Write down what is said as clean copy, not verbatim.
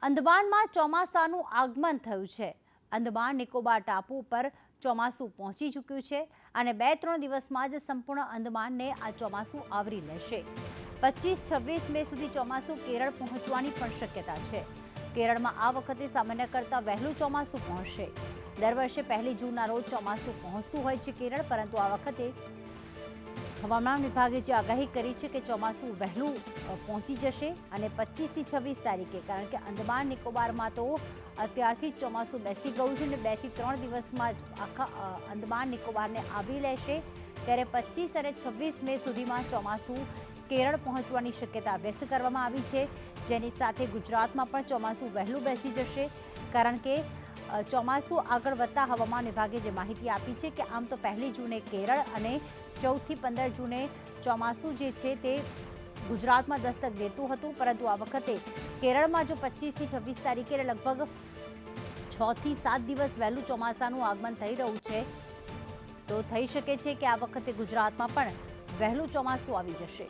અંદમાનમાં ચોમાસાનું આગમન થયું છે। અંદમાન નિકોબાર ટાપુ પર ચોમાસું પહોંચી ચૂક્યું છે અને 2-3 દિવસમાં જ સંપૂર્ણ અંદમાનને આ ચોમાસું આવરી લેશે। 25-26 મે સુધી ચોમાસું કેરળ પહોંચવાની પણ શક્યતા છે। કેરળમાં આ વખતે સામાન્ય કરતાં વહેલું ચોમાસું પહોંચશે। દર વર્ષે 1 જૂનના રોજ ચોમાસું પહોંચતું હોય છે કેરળ, પરંતુ આ વખતે હવામાન વિભાગે જે આગાહી કરી છે કે ચોમાસું વહેલું પહોંચી જશે અને 25 થી 26 તારીખે, કારણ કે અંદમાન નિકોબારમાં તો અત્યારથી જ ચોમાસું બેસી ગયું છે અને 2 થી 3 દિવસમાં જ આખા અંદમાન નિકોબારને આવરી લેશે। ત્યારે 25 અને 26 મે સુધીમાં ચોમાસું કેરળ પહોંચવાની શક્યતા વ્યક્ત કરવામાં આવી છે, જેની સાથે ગુજરાતમાં પણ ચોમાસું વહેલું બેસી જશે, કારણ કે ચોમાસું આગળ વધતા હવામાન વિભાગે જે માહિતી આપી છે કે આમ તો 1 જૂને કેરળ અને 14 થી 15 જૂને ચોમાસું જે છે તે ગુજરાતમાં દસ્તક દેતું હતું, પરંતુ આ વખતે કેરળમાં જો 25 થી 26 તારીખે લગભગ 6 થી 7 દિવસ વહેલું ચોમાસાનું આગમન થઈ રહ્યું છે, તો થઈ શકે છે કે આ વખતે ગુજરાતમાં પણ વહેલું ચોમાસું આવી જશે।